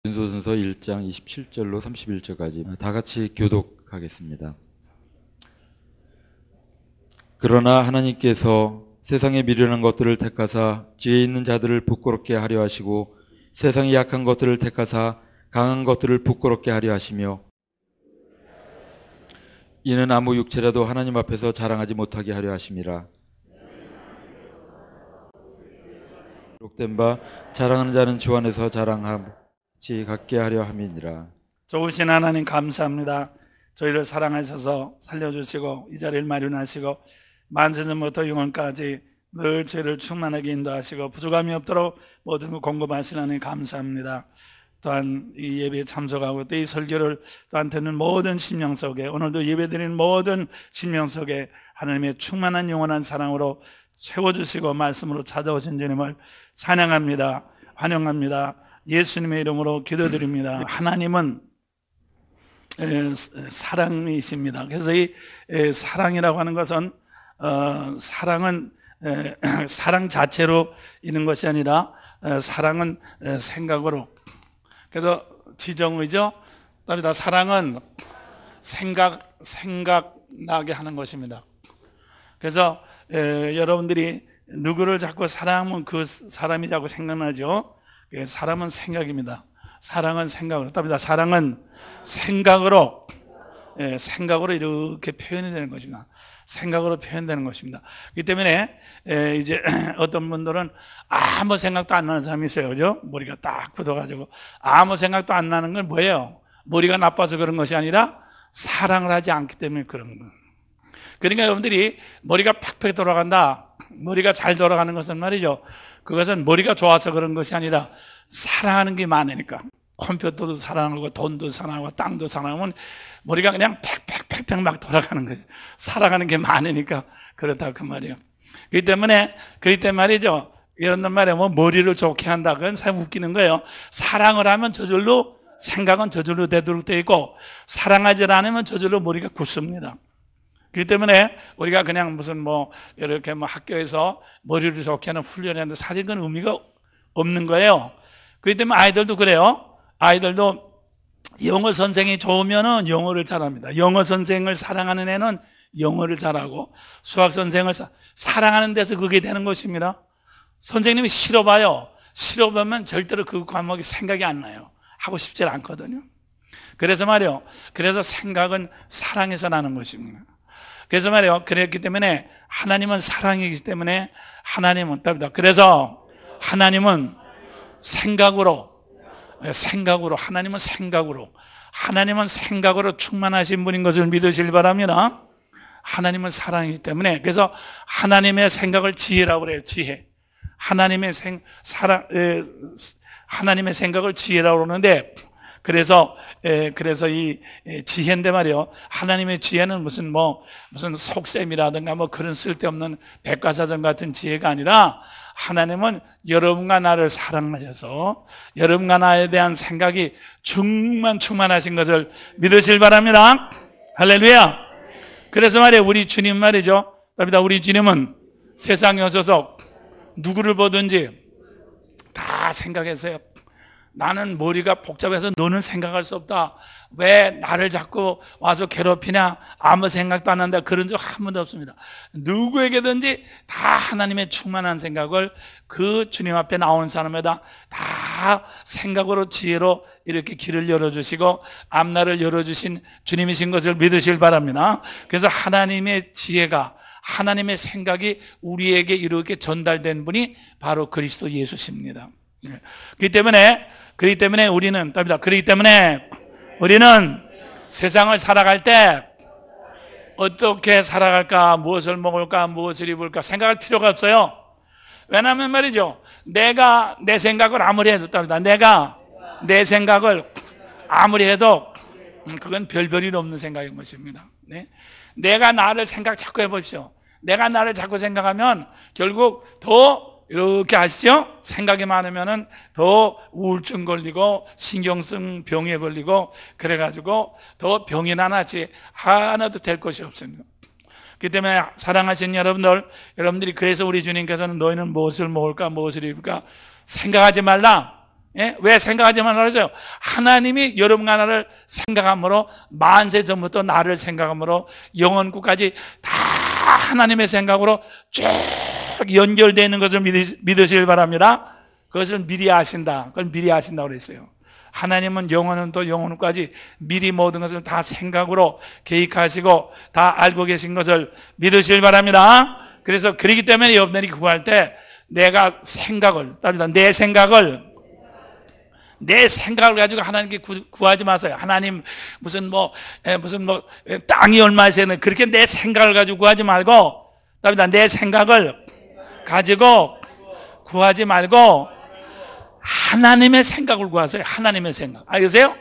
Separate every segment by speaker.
Speaker 1: 고린도전서 1장 27절로 31절까지 다 같이 교독하겠습니다. 그러나 하나님께서 세상에 미련한 것들을 택하사 지혜 있는 자들을 부끄럽게 하려 하시고 세상에 약한 것들을 택하사 강한 것들을 부끄럽게 하려 하시며 이는 아무 육체라도 하나님 앞에서 자랑하지 못하게 하려 하심이라. 기록된 바 자랑하는 자는 주 안에서 자랑함같이 갖게 하려 함이니라.
Speaker 2: 좋으신 하나님 감사합니다. 저희를 사랑하셔서 살려주시고 이 자리를 마련하시고 만세전부터 영원까지 늘 저희를 충만하게 인도하시고 부족함이 없도록 모든 걸 공급하시는 하나님 감사합니다. 또한 이 예배에 참석하고 또 이 설교를 또한 듣는 모든 심령 속에 오늘도 예배드리는 모든 심령 속에 하나님의 충만한 영원한 사랑으로 채워주시고 말씀으로 찾아오신 주님을 찬양합니다. 환영합니다. 예수님의 이름으로 기도드립니다. 하나님은 사랑이십니다. 그래서 이 사랑이라고 하는 것은 사랑은 사랑 자체로 있는 것이 아니라 사랑은 생각으로, 그래서 지정의죠. 답니다. 사랑은 생각나게 하는 것입니다. 그래서 여러분들이 누구를 자꾸 사랑하면 그 사람이 자꾸 생각나죠. 사람은 생각입니다. 사랑은 생각으로. 답니다. 사랑은 생각으로 이렇게 표현이 되는 것입니다. 생각으로 표현되는 것입니다. 그렇기 때문에 이제 어떤 분들은 아무 생각도 안 나는 사람이 있어요. 그죠? 머리가 딱 굳어가지고 아무 생각도 안 나는 건 뭐예요? 머리가 나빠서 그런 것이 아니라 사랑을 하지 않기 때문에 그런 거예요. 그러니까 여러분들이 머리가 팍팍 돌아간다, 머리가 잘 돌아가는 것은 말이죠, 그것은 머리가 좋아서 그런 것이 아니라 사랑하는 게 많으니까. 컴퓨터도 사랑하고 돈도 사랑하고 땅도 사랑하면 머리가 그냥 팩팩팩팩 막 돌아가는 거죠. 살아가는 게 많으니까 그렇다 그 말이에요. 그렇기 때문에 말이죠, 이런 말에 뭐 머리를 좋게 한다, 그건 참 웃기는 거예요. 사랑을 하면 저절로 생각은 저절로 되도록 되어 있고, 사랑하지 않으면 저절로 머리가 굳습니다. 그렇기 때문에 우리가 그냥 무슨 뭐 이렇게 뭐 학교에서 머리를 좋게 하는 훈련을 하는데 사실 그건 의미가 없는 거예요. 그렇기 때문에 아이들도 그래요. 아이들도 영어 선생이 좋으면은 영어를 잘합니다. 영어 선생을 사랑하는 애는 영어를 잘하고, 수학 선생을 사랑하는 데서 그게 되는 것입니다. 선생님이 싫어봐요. 싫어보면 절대로 그 과목이 생각이 안 나요. 하고 싶지 않거든요. 그래서 말이요, 그래서 생각은 사랑에서 나는 것입니다. 그래서 말이요, 그랬기 때문에 하나님은 사랑이기 때문에 하나님은 답니다. 그래서 하나님은 생각으로 하나님은 생각으로 충만하신 분인 것을 믿으실 바랍니다. 하나님은 사랑이기 때문에, 그래서 하나님의 생각을 지혜라고 그래요. 지혜. 하나님의 생각을 지혜라고 그러는데, 그래서 이 지혜인데 말이요, 하나님의 지혜는 무슨 속셈이라든가 뭐 그런 쓸데없는 백과사전 같은 지혜가 아니라, 하나님은 여러분과 나를 사랑하셔서 여러분과 나에 대한 생각이 충만하신 것을 믿으실 바랍니다. 할렐루야. 그래서 말이에요, 우리 주님 말이죠, 답니다. 우리 주님은 세상에 오셔서 누구를 보든지 다 생각했어요. 나는 머리가 복잡해서 너는 생각할 수 없다, 왜 나를 자꾸 와서 괴롭히냐, 아무 생각도 안 한다, 그런 적 한 번도 없습니다. 누구에게든지 다 하나님의 충만한 생각을 그 주님 앞에 나오는 사람에다 다 생각으로 지혜로 이렇게 길을 열어주시고 앞날을 열어주신 주님이신 것을 믿으실 바랍니다. 그래서 하나님의 지혜가, 하나님의 생각이 우리에게 이렇게 전달된 분이 바로 그리스도 예수십니다. 그렇기 때문에 우리는 답니다. 그렇기 때문에 우리는 세상을 살아갈 때 어떻게 살아갈까, 무엇을 먹을까, 무엇을 입을까 생각할 필요가 없어요. 왜냐하면 말이죠, 내가 내 생각을 아무리 해도 답니다. 내가 내 생각을 아무리 해도 그건 별별일 없는 생각인 것입니다. 네? 내가 나를 자꾸 해보십시오. 내가 나를 자꾸 생각하면 결국 더 이렇게 아시죠? 생각이 많으면은 더 우울증 걸리고 신경성 병에 걸리고 그래가지고 더 병이 나지 하나도 될 것이 없습니다. 그렇기 때문에 사랑하시는 여러분들이 그래서 우리 주님께서는 너희는 무엇을 먹을까, 무엇을 입을까 생각하지 말라. 예? 왜 생각하지 말라고 했어요? 하나님이 여러분과 나를 생각함으로, 만세 전부터 나를 생각함으로 영원국까지 다 하나님의 생각으로 쭉 연결되는 것을 믿으시길 바랍니다. 그것을 미리 아신다. 그걸 미리 아신다고 그랬어요. 하나님은 영원부터 영원까지 미리 모든 것을 다 생각으로 계획하시고 다 알고 계신 것을 믿으시길 바랍니다. 그래서 그렇기 때문에 여러분들이 구할 때 내가 생각을, 내 생각을 가지고 하나님께 구하지 마세요. 하나님 무슨 땅이 얼마 있어요. 그렇게 내 생각을 가지고 구하지 말고, 내 생각을 가지고 구하지 말고 하나님의 생각을 구하세요. 하나님의 생각. 알겠어요?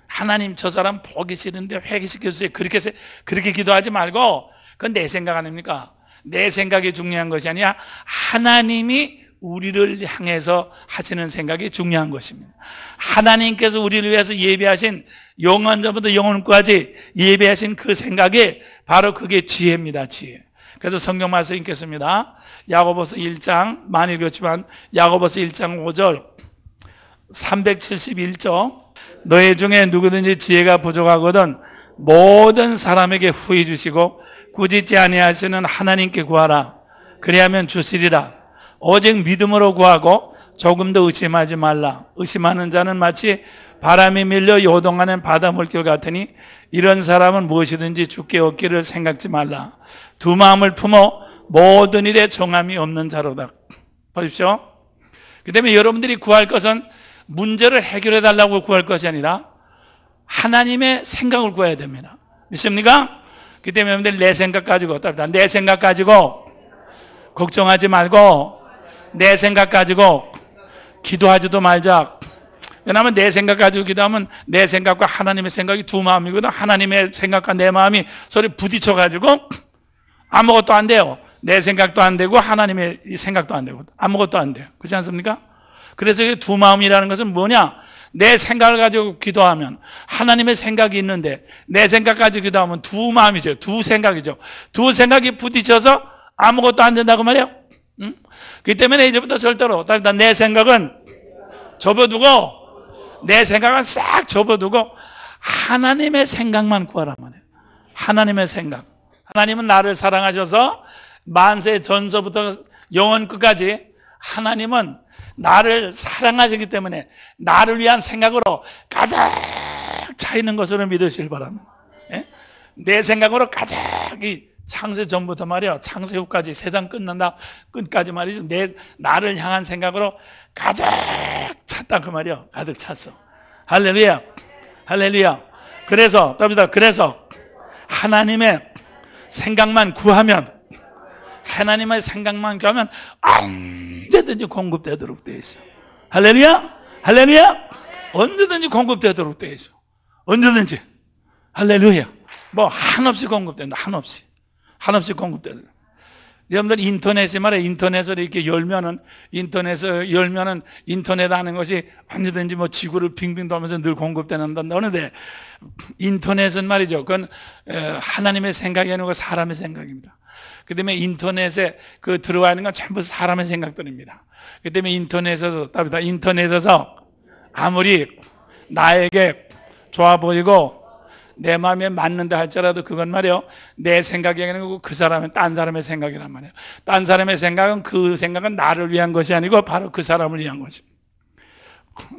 Speaker 2: 하나님 저 사람 보기 싫은데 회개시켜 주세요. 그렇게 기도하지 말고, 그건 내 생각 아닙니까? 내 생각이 중요한 것이 아니라 하나님이 우리를 향해서 하시는 생각이 중요한 것입니다. 하나님께서 우리를 위해서 예배하신, 영원전부터 영원까지 예배하신 그 생각이 바로 그게 지혜입니다. 지혜. 그래서 성경 말씀 읽겠습니다. 야고보서 1장, 많이 읽었지만 야고보서 1장 5절 371조, 너희 중에 누구든지 지혜가 부족하거든 모든 사람에게 후히 주시고 꾸짖지 아니하시는 하나님께 구하라. 그리하면 주시리라. 오직 믿음으로 구하고 조금도 의심하지 말라. 의심하는 자는 마치 바람이 밀려 요동하는 바다 물결 같으니 이런 사람은 무엇이든지 주께 얻기를 생각지 말라. 두 마음을 품어 모든 일에 정함이 없는 자로다. 보십시오. 그 때문에 여러분들이 구할 것은 문제를 해결해 달라고 구할 것이 아니라 하나님의 생각을 구해야 됩니다. 믿습니까? 그 때문에 여러분들 내 생각 가지고 걱정하지 말고 내 생각 가지고 기도하지도 말자. 왜냐하면 내 생각 가지고 기도하면 내 생각과 하나님의 생각이 두 마음이거든. 하나님의 생각과 내 마음이 서로 부딪혀가지고 아무것도 안 돼요. 내 생각도 안 되고 하나님의 생각도 안 되고 아무것도 안 돼요. 그렇지 않습니까? 그래서 이 두 마음이라는 것은 뭐냐? 내 생각을 가지고 기도하면 하나님의 생각이 있는데 내 생각 가지고 기도하면 두 마음이죠. 두 생각이죠. 두 생각이 부딪혀서 아무것도 안 된다고 말이에요. 응? 그렇기 때문에 이제부터 절대로 내 생각은 접어두고, 내 생각은 싹 접어두고 하나님의 생각만 구하란 말이에요. 하나님의 생각. 하나님은 나를 사랑하셔서 만세 전서부터 영원 끝까지 하나님은 나를 사랑하시기 때문에 나를 위한 생각으로 가득 차 있는 것으로 믿으시길 바랍니다. 예? 내 생각으로 가득히 창세 전부터 말이야, 창세 후까지 세상 끝까지 말이죠. 나를 향한 생각으로 가득 찼다 그 말이야. 가득 찼어. 할렐루야, 할렐루야. 그래서 하나님의 생각만 구하면, 언제든지 공급되도록 되어 있어요. 할렐루야, 할렐루야. 언제든지 공급되도록 되어 있어. 언제든지. 할렐루야. 한없이 공급된다. 한없이 공급되더라. 여러분들 인터넷에 말이에요. 인터넷을 이렇게 열면은 인터넷 하는 것이 언제든지 지구를 빙빙 돌면서 늘 공급되는데 인터넷은 말이죠. 그건 하나님의 생각이 아니고 사람의 생각입니다. 그 때문에 인터넷에 들어와 있는 건 전부 사람의 생각들입니다. 그 때문에 인터넷에서 아무리 나에게 좋아 보이고 내 마음에 맞는다 할지라도 그건 말이에요. 내 생각이 아니고 그 사람은 딴 사람의 생각이란 말이에요. 딴 사람의 생각은 그 생각은 나를 위한 것이 아니고 바로 그 사람을 위한 것입니다.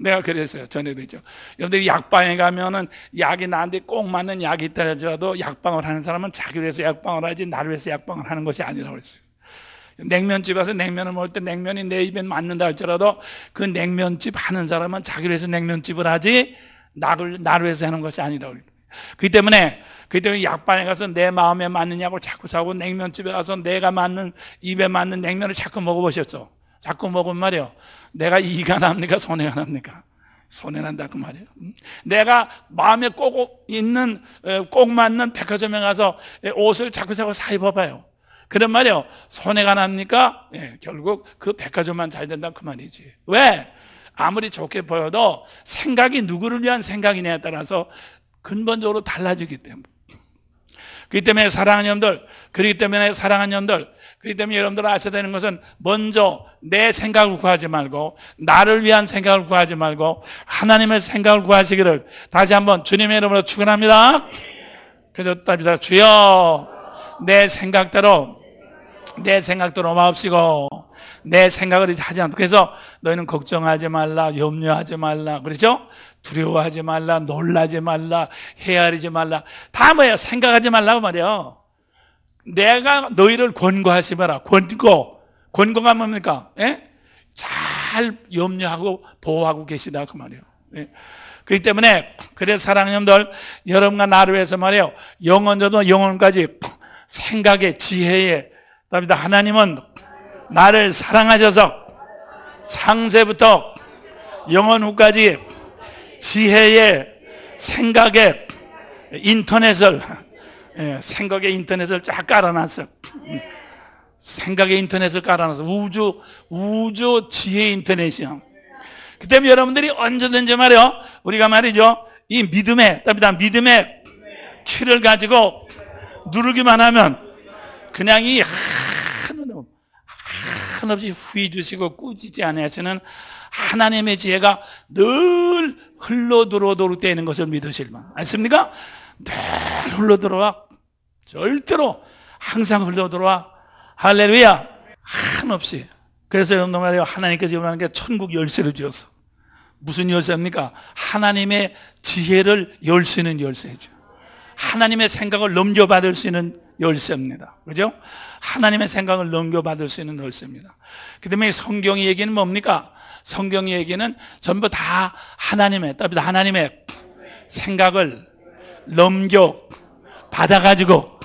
Speaker 2: 내가 그랬어요. 전에도 있죠. 여러분들이 약방에 가면은 약이 나한테 꼭 맞는 약이 있다 할지라도 약방을 하는 사람은 자기를 위해서 약방을 하지 나를 위해서 약방을 하는 것이 아니라고 그랬어요. 냉면집 와서 냉면을 먹을 때 냉면이 내 입에 맞는다 할지라도 그 냉면집 하는 사람은 자기를 위해서 냉면집을 하지 나를 위해서 하는 것이 아니라고 그랬어요. 그렇기 때문에 약방에 가서 내 마음에 맞는 약을 자꾸 사고 냉면집에 가서 내가 맞는 입에 맞는 냉면을 자꾸 먹어보셨죠? 자꾸 먹으면 말이에요. 내가 이가 납니까? 손해가 납니까? 손해난다 그 말이에요. 내가 마음에 꼭 맞는 백화점에 가서 옷을 자꾸 사 입어봐요. 그런 말이에요. 손해가 납니까? 결국 그 백화점만 잘 된다 그 말이지. 왜? 아무리 좋게 보여도 생각이 누구를 위한 생각이냐에 따라서 근본적으로 달라지기 때문에. 그렇기 때문에 사랑하는 여러분들, 그렇기 때문에 여러분들 아셔야 되는 것은 먼저 내 생각을 구하지 말고 나를 위한 생각을 구하지 말고 하나님의 생각을 구하시기를 다시 한번 주님의 이름으로 축원합니다. 그래서 답니다. 주여 내 생각대로 마옵시고 내 생각을 하지 않고 그래서 너희는 걱정하지 말라 염려하지 말라 그렇죠? 두려워하지 말라 놀라지 말라 헤아리지 말라 다 뭐예요? 생각하지 말라고 말이에요. 내가 너희를 권고하시마라. 권고가 뭡니까? 예? 잘 염려하고 보호하고 계시다 그 말이에요. 예? 그렇기 때문에 그래서 사랑하는 여러분들 여러분과 나를 위해서 말이에요. 영원전부터 영원까지 생각의 지혜에 답니다. 하나님은 나를 사랑하셔서 창세부터 영원 후까지 지혜의 생각의 인터넷을 쫙 깔아놨어요. 생각의 인터넷을 깔아놨어. 우주 지혜 인터넷이요. 그 때문에 여러분들이 언제든지 말이요. 우리가 말이죠. 이 믿음의 키를 가지고 누르기만 하면 그냥 이 한없이 후회 주시고 꾸짖지 않으시는 하나님의 지혜가 늘 흘러들어오도록 되는 것을 믿으실만. 아십니까? 늘 흘러들어와. 절대로 항상 흘러들어와. 할렐루야. 한없이. 그래서 여러분들 말이에요. 하나님께서 원하는 게 천국 열쇠를 주었어. 무슨 열쇠입니까? 하나님의 지혜를 열 수 있는 열쇠죠. 하나님의 생각을 넘겨받을 수 있는 열쇠입니다. 그죠? 하나님의 생각을 넘겨받을 수 있는 열쇠입니다. 그 다음에 성경의 얘기는 뭡니까? 성경의 얘기는 전부 다 하나님의 생각을 넘겨받아가지고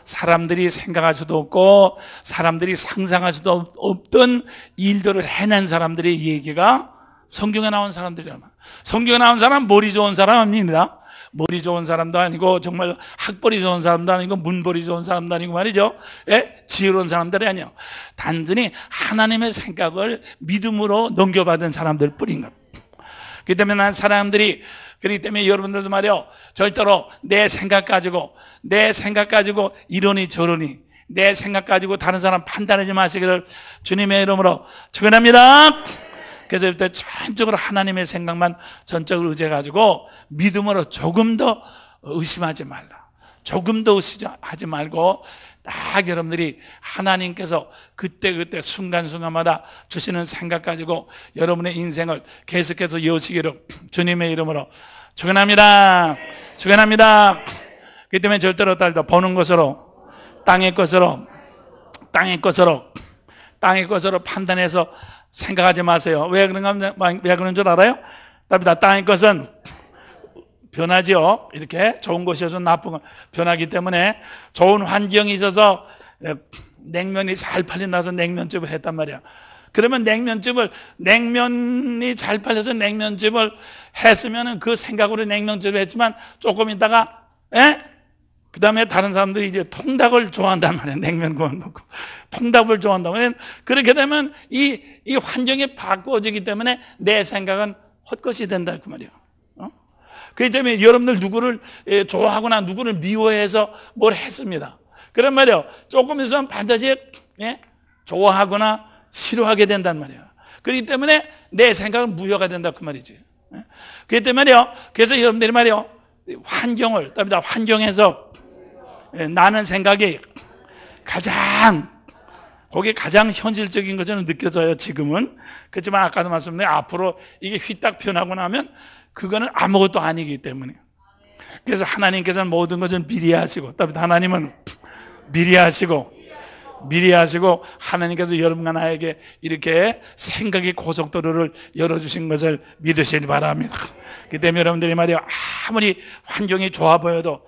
Speaker 2: 사람들이 생각할 수도 없고 사람들이 상상할 수도 없던 일들을 해낸 사람들의 얘기가 성경에 나온 사람들이란 말이에요. 성경에 나온 사람 머리 좋은 사람 아닙니다. 머리 좋은 사람도 아니고 정말 학벌이 좋은 사람도 아니고 문벌이 좋은 사람도 아니고 말이죠. 예? 지혜로운 사람들이 아니에요. 단순히 하나님의 생각을 믿음으로 넘겨받은 사람들 뿐인 겁니다. 그렇기 때문에 그렇기 때문에 여러분들도 말이요. 절대로 내 생각 가지고 이러니 저러니 내 생각 가지고 다른 사람 판단하지 마시기를 주님의 이름으로 축원합니다. 그래서 이때 전적으로 하나님의 생각만 전적으로 의지해가지고 믿음으로 조금 더 의심하지 말라. 조금 더 의심하지 말고 딱 여러분들이 하나님께서 그때 순간순간마다 주시는 생각 가지고 여러분의 인생을 계속해서 여시기를 주님의 이름으로 축원합니다. 축원합니다. 그렇기 때문에 절대로 딸도 보는 것으로 땅의 것으로 판단해서 생각하지 마세요. 왜 그런 줄 알아요? 답니다. 땅의 것은 변하죠. 이렇게 좋은 곳이어서 나쁜 건 변하기 때문에 좋은 환경이 있어서 냉면이 잘 팔린다서 냉면집을 했단 말이야. 그러면 냉면이 잘 팔려서 냉면집을 했으면 그 생각으로 냉면집을 했지만 조금 있다가 그 다음에 다른 사람들이 이제 통닭을 좋아한단 말이에요. 냉면 구워 놓고 통닭을 좋아한다고. 그렇게 되면 이 환경이 바꿔지기 때문에 내 생각은 헛것이 된다 그 말이에요. 그렇기 때문에 여러분들 누구를 좋아하거나 누구를 미워해서 뭘 했습니다. 그런 말이에요. 조금 있으면 반드시 좋아하거나 싫어하게 된단 말이에요. 그렇기 때문에 내 생각은 무효가 된다 그 말이지. 그렇기 때문에 그래서 여러분들이 말이에요. 환경에서 나는 생각이 거기 가장 현실적인 것처럼 느껴져요, 지금은. 그렇지만 아까도 말씀드린 앞으로 이게 휘딱 변하고 나면 그거는 아무것도 아니기 때문에. 그래서 하나님께서는 모든 것을 미리 하시고, 하나님은 미리 하시고, 하나님께서 여러분과 나에게 이렇게 생각의 고속도로를 열어주신 것을 믿으시기 바랍니다. 그 때문에 여러분들이 말이에요. 아무리 환경이 좋아 보여도,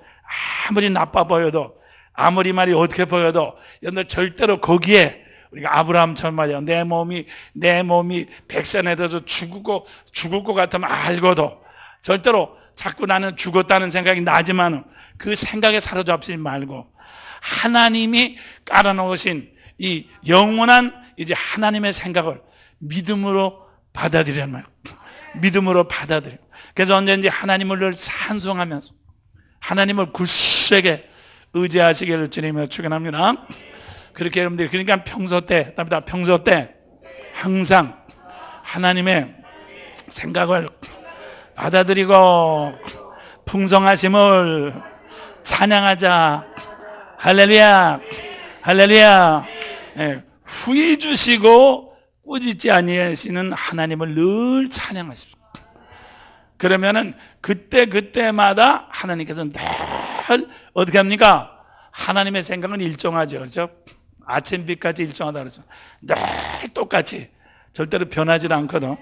Speaker 2: 아무리 나빠 보여도, 아무리 말이 어떻게 보여도, 여러분들 절대로 거기에 우리가 아브라함처럼 말이에요. 내 몸이 백선에 들어서 죽을 것 같으면 알고도 절대로 자꾸 나는 죽었다는 생각이 나지만 그 생각에 사로잡지 말고 하나님이 깔아놓으신 이 영원한 이제 하나님의 생각을 믿음으로 받아들이란 말이에요. 믿음으로 받아들여. 그래서 언제든지 하나님을 늘 찬송하면서 하나님을 굳세게 의지하시기를 주님을 축원합니다. 그렇게 여러분들이 그러니까 평소 때 항상 하나님의 생각을 받아들이고 풍성하심을 찬양하자. 할렐루야, 할렐루야. 예, 후히 주시고 꾸짖지 아니하시는 하나님을 늘 찬양하십시오. 그러면은 그때마다 하나님께서 늘 어떻게 합니까? 하나님의 생각은 일정하죠. 그렇죠? 아침빛까지 일정하다 그러죠. 늘 똑같이 절대로 변하지 않거든.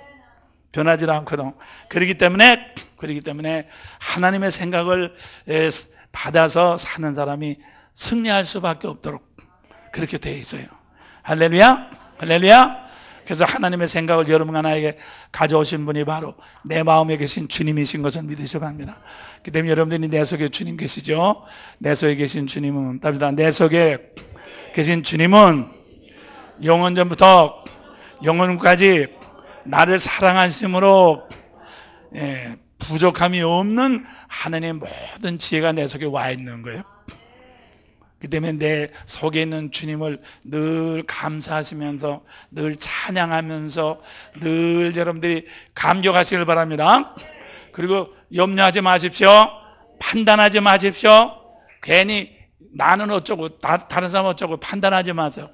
Speaker 2: 그렇기 때문에 하나님의 생각을 받아서 사는 사람이 승리할 수밖에 없도록 그렇게 되어 있어요. 할렐루야, 할렐루야. 그래서 하나님의 생각을 여러분 하나에게 가져오신 분이 바로 내 마음에 계신 주님이신 것을 믿으셔야 합니다. 그렇기 때문에 여러분들이 내 속에 주님 계시죠? 내 속에 계신 주님은, 답니다. 내 속에 계신 주님은 영원전부터 영원까지 나를 사랑하심으로 부족함이 없는 하나님의 모든 지혜가 내 속에 와 있는 거예요. 그 때문에 내 속에 있는 주님을 늘 감사하시면서 늘 찬양하면서 늘 여러분들이 감격하시길 바랍니다. 그리고 염려하지 마십시오. 판단하지 마십시오. 괜히 나는 어쩌고 다른 사람 어쩌고 판단하지 마세요.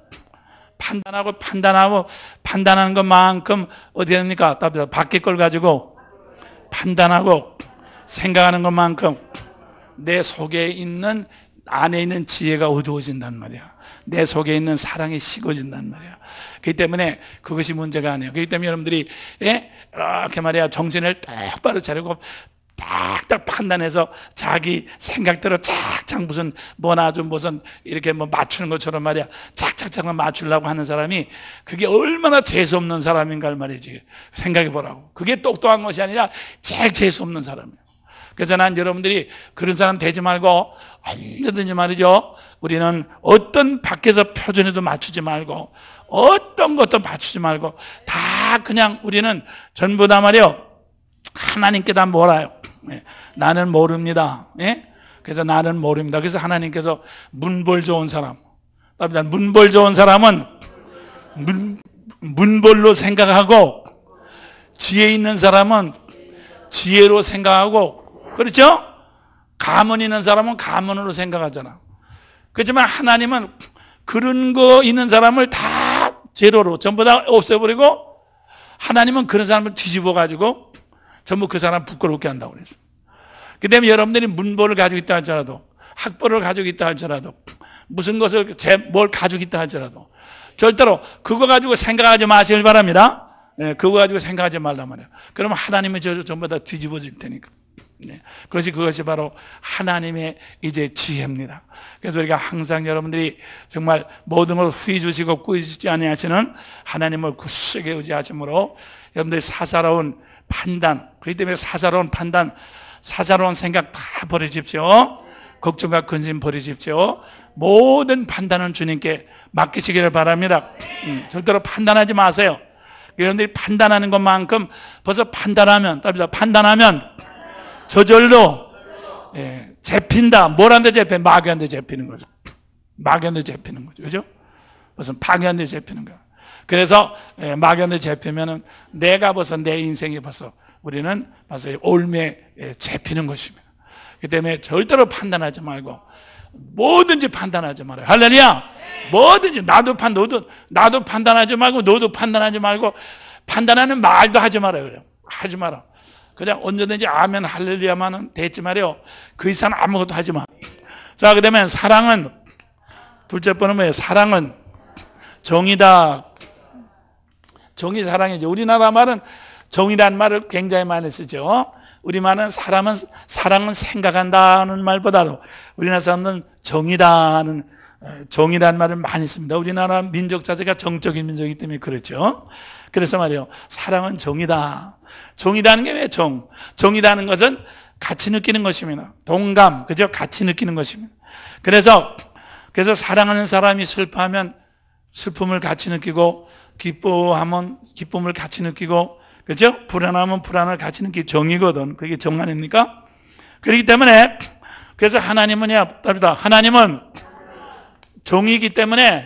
Speaker 2: 판단하는 것만큼 어디 됩니까? 밖에 걸 가지고 판단하고 생각하는 것만큼 내 속에 있는 안에 있는 지혜가 어두워진단 말이야. 내 속에 있는 사랑이 식어진단 말이야. 그렇기 때문에 그것이 문제가 아니에요. 그렇기 때문에 여러분들이 이렇게 말이야 정신을 똑바로 차리고 딱딱 판단해서 자기 생각대로 착착 무슨 이렇게 맞추는 것처럼 말이야 착착착 맞추려고 하는 사람이 그게 얼마나 재수없는 사람인가 말이지. 생각해 보라고. 그게 똑똑한 것이 아니라 제일 재수없는 사람이에요. 그래서 난 여러분들이 그런 사람 되지 말고 언제든지 말이죠, 우리는 어떤 밖에서 표준에도 맞추지 말고 어떤 것도 맞추지 말고 다 그냥 우리는 전부 다 말이요 하나님께 다 몰아요. 나는 모릅니다. 그래서 나는 모릅니다. 그래서 하나님께서 문벌 좋은 사람, 문벌 좋은 사람은 문벌로 생각하고 지혜 있는 사람은 지혜로 생각하고, 그렇죠? 가문 있는 사람은 가문으로 생각하잖아. 그렇지만 하나님은 그런 거 있는 사람을 다 제로로 전부 다 없애버리고 하나님은 그런 사람을 뒤집어 가지고 전부 그 사람 부끄럽게 한다고 그랬어. 그 때문에 여러분들이 문벌을 가지고 있다 할지라도, 학벌을 가지고 있다 할지라도, 무슨 것을 뭘 가지고 있다 할지라도 절대로 그거 가지고 생각하지 마시길 바랍니다. 그거 가지고 생각하지 말란 말이에요. 그러면 하나님의 저주 전부 다 뒤집어질 테니까. 그것이 바로 하나님의 이제 지혜입니다. 그래서 우리가 항상 여러분들이 정말 모든 걸 후히 주시고 꾸짖지 아니하시는 하나님을 굳세게 의지하심으로 여러분들이 사사로운 판단, 그렇기 때문에 사사로운 판단, 사사로운 생각 다 버리십시오. 걱정과 근심 버리십시오. 모든 판단은 주님께 맡기시기를 바랍니다. 절대로 판단하지 마세요. 여러분들이 판단하는 것만큼 벌써 판단하면 저절로 잡힌다. 뭐란데 잡혀? 마귀한테 잡히는 거죠. 마귀한테 잡히는 거죠. 그죠? 무슨 파괴한테 잡히는 거야. 그래서 마귀한테 잡히면은 내가 벌써 내 인생이 벌써 우리는 벌써 올매에 잡히는 것입니다. 그 때문에 절대로 판단하지 말고 뭐든지 판단하지 말아요. 할렐루야. 뭐든지 나도 판단하지 말고 너도 판단하지 말고 판단하는 말도 하지 말아요. 그래요. 하지 마라. 그냥 언제든지 아멘 할렐루야만은 됐지 말이요. 그 이상 아무것도 하지 마. 자, 그다음에 사랑은 둘째 번은 뭐예요? 사랑은 정이다. 정이 사랑이죠. 우리나라 말은 정이라는 말을 굉장히 많이 쓰죠. 우리말은 사랑은 생각한다는 말보다도 우리나라 사람들은 정이라는 말을 많이 씁니다. 우리나라 민족 자체가 정적인 민족이기 때문에 그렇죠. 그래서 말이요, 사랑은 정이다. 정이라는 게 왜 정이라는 것은 같이 느끼는 것입니다. 동감, 그죠? 같이 느끼는 것입니다. 그래서 사랑하는 사람이 슬퍼하면 슬픔을 같이 느끼고, 기뻐하면 기쁨을 같이 느끼고, 그죠? 불안하면 불안을 같이 느끼기 정이거든. 그게 정 아닙니까? 그렇기 때문에, 그래서 하나님은 정이기 때문에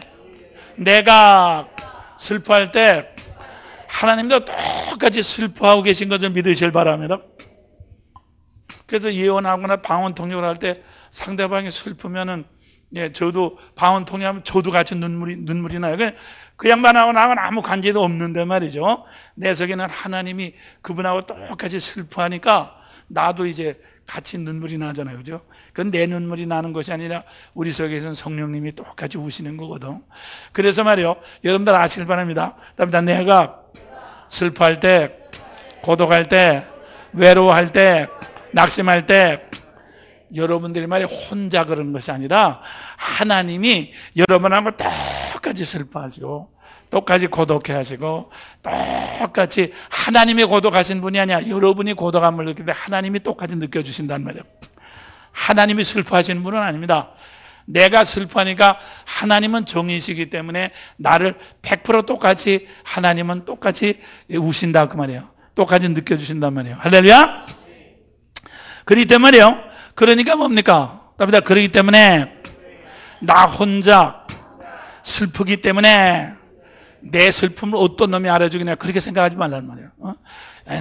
Speaker 2: 내가 슬퍼할 때 하나님도 똑같이 슬퍼하고 계신 것을 믿으실 바랍니다. 그래서 예언하거나 방언 통역을 할 때 상대방이 슬프면은, 저도 방언 통역하면 저도 같이 눈물이 나요. 그 양반하고 나하고는 아무 관계도 없는데 말이죠. 내 속에는 하나님이 그분하고 똑같이 슬퍼하니까 나도 이제 같이 눈물이 나잖아요. 그죠? 그건 내 눈물이 나는 것이 아니라 우리 속에서는 성령님이 똑같이 우시는 거거든. 그래서 말이요, 여러분들 아시길 바랍니다. 내가 슬퍼할 때, 고독할 때, 외로워할 때, 낙심할 때, 여러분들이 말이 혼자 그런 것이 아니라 하나님이 여러분하고 똑같이 슬퍼하시고 똑같이 고독해 하시고 똑같이, 하나님이 고독하신 분이 아니야. 여러분이 고독함을 느낄 때 하나님이 똑같이 느껴주신단 말이에요. 하나님이 슬퍼하시는 분은 아닙니다. 내가 슬퍼하니까 하나님은 정의시기 때문에 나를 100% 똑같이, 하나님은 똑같이 우신다 그 말이에요. 똑같이 느껴주신단 말이에요. 할렐루야. 그렇기 때문에 말이에요, 그러니까 뭡니까? 그렇기 때문에 나 혼자 슬프기 때문에 내 슬픔을 어떤 놈이 알아주겠냐, 그렇게 생각하지 말라는 말이에요.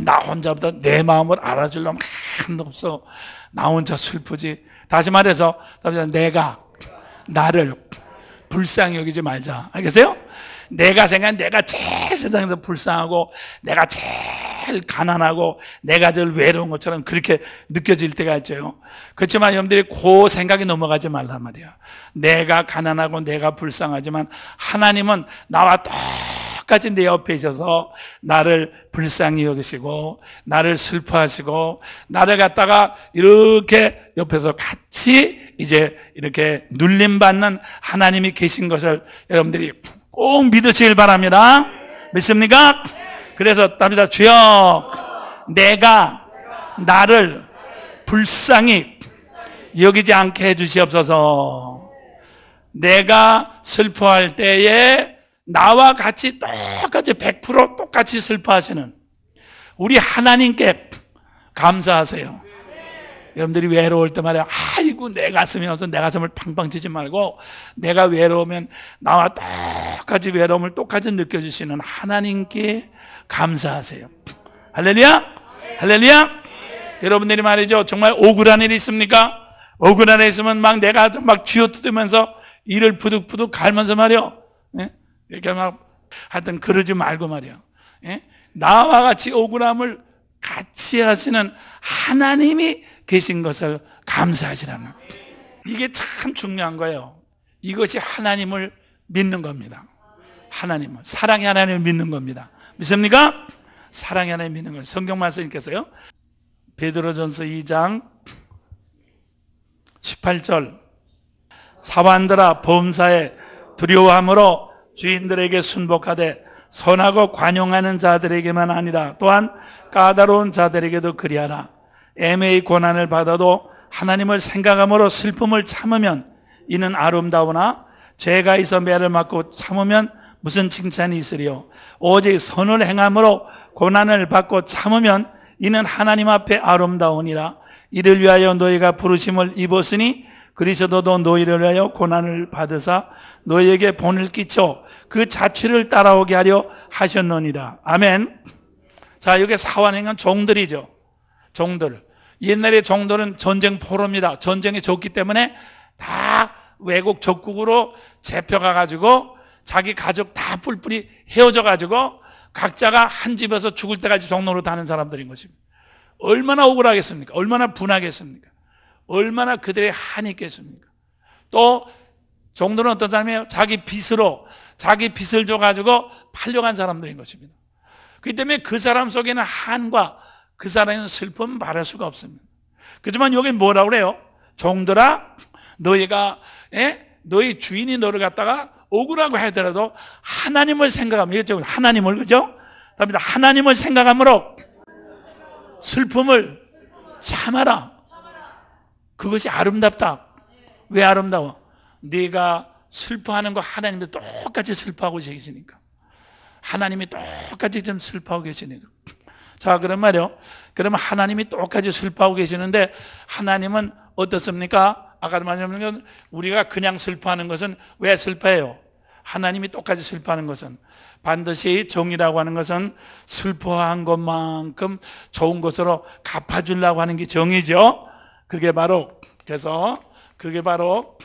Speaker 2: 나 혼자보다 내 마음을 알아줄 놈 하나도 없어. 나 혼자 슬프지. 다시 말해서 내가 나를 불쌍히 여기지 말자. 알겠어요? 내가 생각한 내가 제일 세상에서 불쌍하고 내가 제일 가난하고 내가 제일 외로운 것처럼 그렇게 느껴질 때가 있죠. 그렇지만 여러분들이 그 생각이 넘어가지 말란 말이야. 내가 가난하고 내가 불쌍하지만 하나님은 나와 똑같이 내 옆에 있어서 나를 불쌍히 여기시고 나를 슬퍼하시고 나를 갖다가 이렇게 옆에서 같이 이제 이렇게 눌림받는 하나님이 계신 것을 여러분들이 꼭 믿으시길 바랍니다. 믿습니까? 그래서 답니다. 주여, 내가 나를 불쌍히 여기지 않게 해주시옵소서. 내가 슬퍼할 때에 나와 같이 똑같이 100% 똑같이 슬퍼하시는 우리 하나님께 감사하세요. 여러분들이 외로울 때 말이야, 아이고 내 가슴이 없어, 내 가슴을 팡팡 치지 말고 내가 외로우면 나와 똑같이 외로움을 똑같이 느껴주시는 하나님께 감사하세요. 할렐루야. 할렐루야. 여러분들이 말이죠, 정말 억울한 일이 있습니까? 억울한 일 있으면 막 내가 막 쥐어뜯으면서 이를 부득부득 갈면서 말이요, 이렇게 막 하여튼 그러지 말고 말이요, 나와 같이 억울함을 같이 하시는 하나님이 계신 것을 감사하시라는 거예요. 이게 참 중요한 거예요. 이것이 하나님을 믿는 겁니다. 하나님을, 사랑의 하나님을 믿는 겁니다. 믿습니까? 사랑의 하나님 믿는 거예요. 성경 말씀님께서요, 베드로전서 2장 18절, 사환들아 범사에 두려워함으로 주인들에게 순복하되 선하고 관용하는 자들에게만 아니라 또한 까다로운 자들에게도 그리하라. 애매히 고난을 받아도 하나님을 생각함으로 슬픔을 참으면 이는 아름다우나 죄가 있어 매를 맞고 참으면 무슨 칭찬이 있으리요. 오직 선을 행함으로 고난을 받고 참으면 이는 하나님 앞에 아름다우니라. 이를 위하여 너희가 부르심을 입었으니 그리스도도 너희를 위하여 고난을 받으사 너희에게 본을 끼쳐 그 자취를 따라오게 하려 하셨느니라. 아멘. 자, 여기 사환행은 종들이죠. 종들. 옛날에 종들은 전쟁 포로입니다. 전쟁이 졌기 때문에 다 외국 적국으로 잡혀가가지고 자기 가족 다 뿔뿔이 헤어져가지고 각자가 한 집에서 죽을 때까지 종로로 다는 사람들인 것입니다. 얼마나 억울하겠습니까? 얼마나 분하겠습니까? 얼마나 그들의 한이 있겠습니까? 또 종들은 어떤 사람이에요? 자기 빚을 줘가지고 팔려간 사람들인 것입니다. 그렇기 때문에 그 사람 속에는 한과 그 사람의 슬픔은 말할 수가 없습니다. 그렇지만 여기 뭐라고 그래요? 종들아, 너희가 너희 주인이 너를 갖다가 억울하고 하더라도 하나님을 생각하면, 이것죠, 하나님을, 그죠? 답니다. 하나님을 생각함으로 슬픔을 참아라. 그것이 아름답다. 왜 아름다워? 네가 슬퍼하는 거 하나님도 똑같이 슬퍼하고 계시니까. 하나님이 똑같이 좀 슬퍼하고 계시니까. 자, 그런 말이요. 그러면 하나님이 똑같이 슬퍼하고 계시는데 하나님은 어떻습니까? 아까도 말씀드린 건 우리가 그냥 슬퍼하는 것은 왜 슬퍼해요? 하나님이 똑같이 슬퍼하는 것은 반드시 정의라고 하는 것은 슬퍼한 것만큼 좋은 것으로 갚아주려고 하는 게 정의죠. 그래서 그게 바로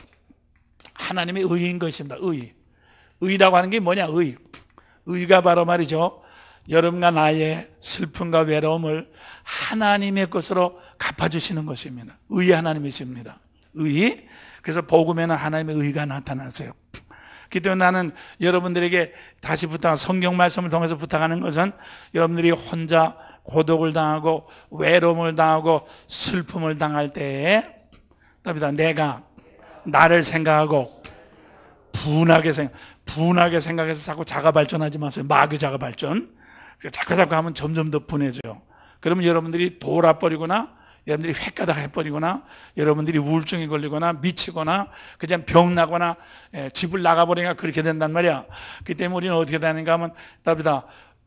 Speaker 2: 하나님의 의인 것입니다. 의라고 하는 게 뭐냐? 의가 바로 말이죠, 여러분과 나의 슬픔과 외로움을 하나님의 것으로 갚아주시는 것입니다. 의의 하나님이십니다. 그래서 복음에는 하나님의 의가 나타나세요. 그렇기 때문에 나는 여러분들에게 다시 성경 말씀을 통해서 부탁하는 것은 여러분들이 혼자 고독을 당하고 외로움을 당하고 슬픔을 당할 때에 내가 나를 생각하고 분하게 생각해서 자꾸 자가 발전하지 마세요. 마귀 자가 발전. 자꾸 하면 점점 더 분해져요. 그러면 여러분들이 돌아버리거나 여러분들이 획가닥 해버리거나 여러분들이 우울증에 걸리거나 미치거나 그냥 병나거나 집을 나가버리니까 그렇게 된단 말이야. 그 때문에 우리는 어떻게 되는가 하면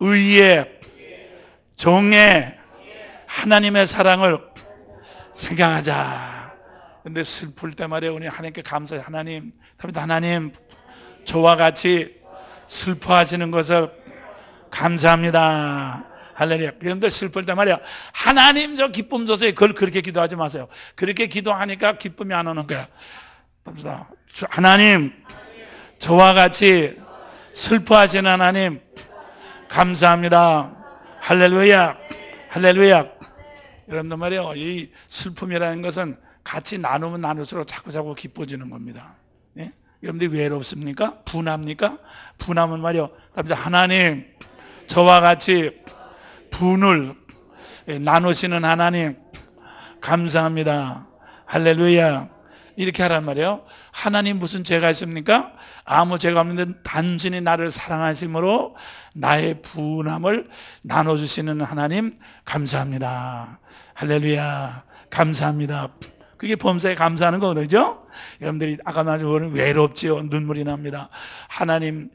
Speaker 2: 의의 정의 하나님의 사랑을 생각하자. 근데 슬플 때 말이야, 우리 하나님께 감사해. 하나님 저와 같이 슬퍼하시는 것을 감사합니다. 할렐루야. 그런데 슬플 때 말이야, 하나님 저 기쁨 주세요. 그걸 그렇게 기도하지 마세요. 그렇게 기도하니까 기쁨이 안 오는 거야. 하나님, 저와 같이 슬퍼하시는 하나님 감사합니다. 할렐루야. 할렐루야. 여러분들 말이요, 이 슬픔이라는 것은 같이 나누면 나눌수록 자꾸 기뻐지는 겁니다. 예? 여러분들이 외롭습니까? 분합니까? 분함은 말이요, 하나님, 저와 같이 분을 나누시는 하나님 감사합니다. 할렐루야. 이렇게 하란 말이에요. 하나님 무슨 죄가 있습니까? 아무 죄가 없는데 단순히 나를 사랑하심으로 나의 분함을 나눠주시는 하나님 감사합니다. 할렐루야. 감사합니다. 그게 범사에 감사하는 거거든요. 여러분들이 아까 말씀하신 외롭지요. 눈물이 납니다. 하나님